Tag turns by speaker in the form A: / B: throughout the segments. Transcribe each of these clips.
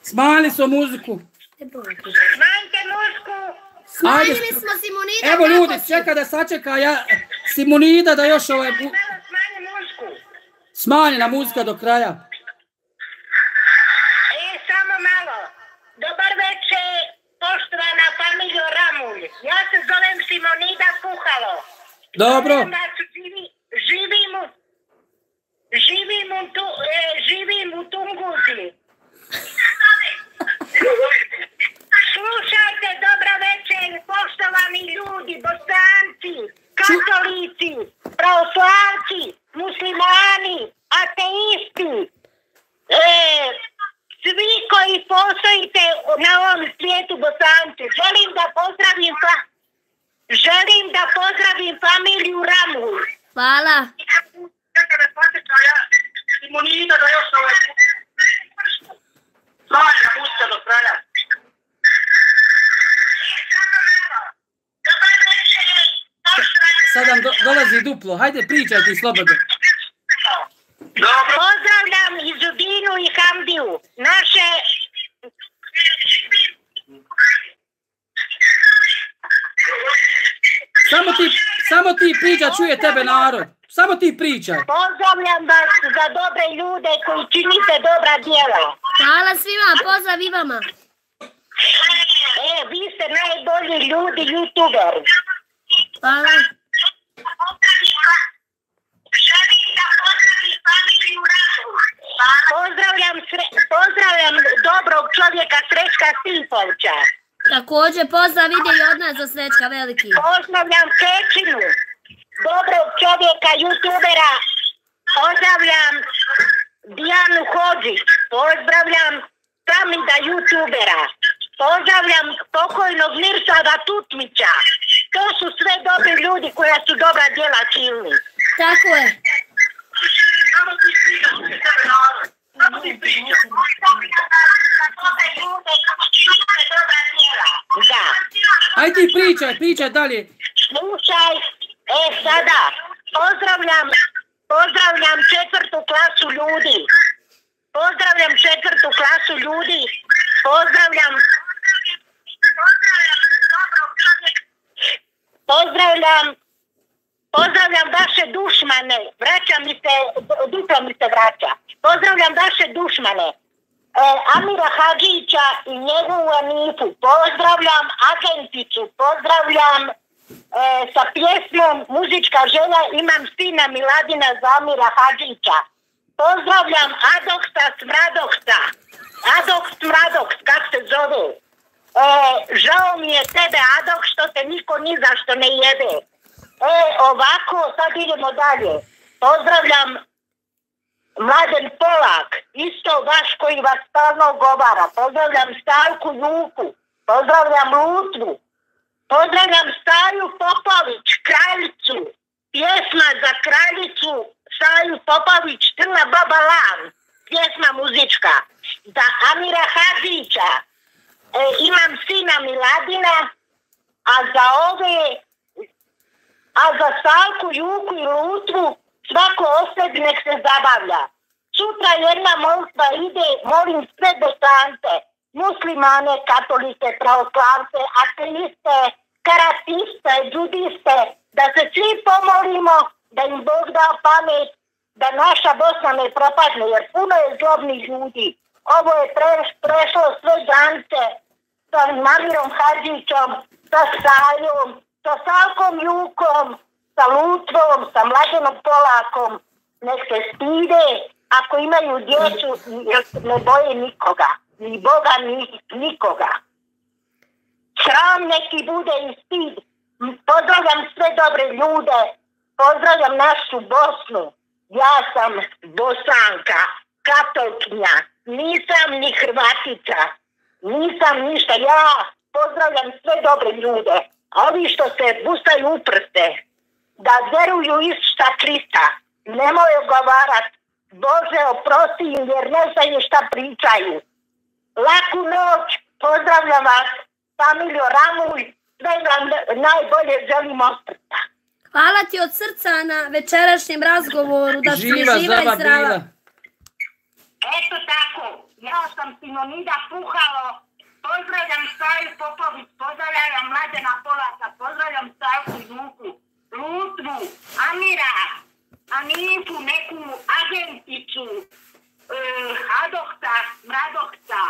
A: Smanjili smo muziku.
B: Smanjite muziku.
C: Smanjili smo Simonida.
A: Evo ljudi, čeka da sačeka Simonida da još ovaj...
B: Smanji muziku.
A: Smanjena muzika do kraja.
B: Samo malo. Dobar večer, poštovana familijo Ramulj. Ja se zovem Simonida Kuhalo.
A: Dobro.
B: Živim u Tunguzi. Slušajte, dobra večer, poštovani ljudi, Bosanci, katolici, pravoslavci, muslimani, ateisti, svi koji postojite na ovom svijetu, Bosanci. Želim da pozdravim familiju Ramulj.
C: Hvala.
B: Simonida da još ovaj smanjena muzika do kraja.
A: Sad nam dolazi duplo. Hajde, pričaj ti slobodno.
B: Pozdravljam Izudinu i Hamdiju. Naše...
A: Samo ti pričaj, čuje tebe narod. Samo ti pričaj.
B: Pozdravljam vas za dobre ljude koji činite dobra djela.
C: Hvala svima, pozdrav i vama.
B: Vi ste najbolji ljudi, youtuberi.
C: Hvala.
B: Pozdravljam dobrog čovjeka Srećka Stipovića.
C: Također pozdrav ide i od nas za Srećka veliki.
B: Pozdravljam Kečinu, dobrog čovjeka, youtubera. Pozdravljam Dijanu Hodžić. Pozdravljam Tamida, youtubera. Pozdravljam pokojnog Mirsada Tutmića. To su sve dobri ljudi koja su dobra djela činili.
C: Tako je.
B: Da.
A: Ajde ti pričaj dalje.
B: Slušaj, sada pozdravljam četvrtu klasu ljudi. Pozdravljam vaše dušmane, duplo mi se vraća. Pozdravljam vaše dušmane, Amira Hadžića i njegovu Anifu. Pozdravljam Agenticu, pozdravljam sa pjesmom Muzička želja Imam sina Miladina za Amira Hadžića. Pozdravljam Adoksa Smradoks, kak se zove. Žao mi je tebe, Adok, što te niko ni zašto ne jede. Ovako, sad idemo dalje. Pozdravljam Mladen Polak, isto vaš koji vas stalno govara. Pozdravljam Stavku Juku, pozdravljam Lutvu, pozdravljam Staju Popović, kraljicu. Pjesma za kraljicu Staju Popović, Trna Baba Lan, pjesma muzička. Za Amira Hadžića, Imam sina Miladina, a za Stavku, Juku i Lutvu svako osebi nek se zabavlja. Sutra jedna molitva ide, molim sve Bosance, muslimane, katolike, pravoslavce, ateiste, karatiste, džudiste, da se svi pomolimo, da im Bog da pamet, da naša Bosna ne propadne, jer puno je zlobnih ljudi. Ovo je prešlo sve granice sa Amirom Hadžićom, sa Sajom, sa Stavkom Jukom, sa Lutvom, sa Mladenom Polakom. Nek se stide, ako imaju djecu, ne boje nikoga, ni Boga, ni nikoga. Sram neki bude i stid. Pozdravljam sve dobre ljude, pozdravljam našu Bosnu. Ja sam Bosanka, katolkinja, nisam ni Hrvatica, nisam ništa. Ja pozdravljam sve dobre ljude, a ovi što se busaju u prste, da vjeruju Isusa Krista, nemoj ogovarat, Bože oprosti im jer ne znaju šta pričaju. Laku noć, pozdravljam vas, familijo Ramulj, sve vam najbolje želim ostrta.
C: Hvala ti od srca na večerašnjem razgovoru, da si živa i zdrava.
B: Eto tako, Ja sam Simonida Puhalo, pozdravljam Staju Popović, pozdravljam Mlađana Polaka, pozdravljam Stavku Juku, Lutvu, Amira, Anifu, neku agenticu, Adokta, Mradokta,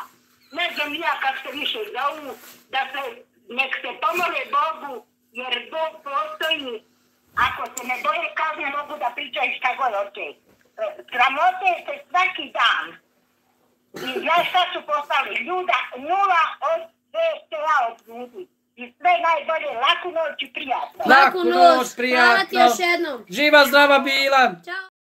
B: ne znam ja kak se više zovu, da se, nek se pomole Bogu, jer Bog postoji. Ako se ne boje kazne, mogu da pričaju šta god hoće. Sramote se svaki dan. I znaš šta su postali? Nula od VSTA od ljudi. I sve najbolje, laku noć i prijatno.
A: Laku noć, prijatno.
C: Hvala ti još jednom.
A: Živa zdrava bila.
C: Ćao.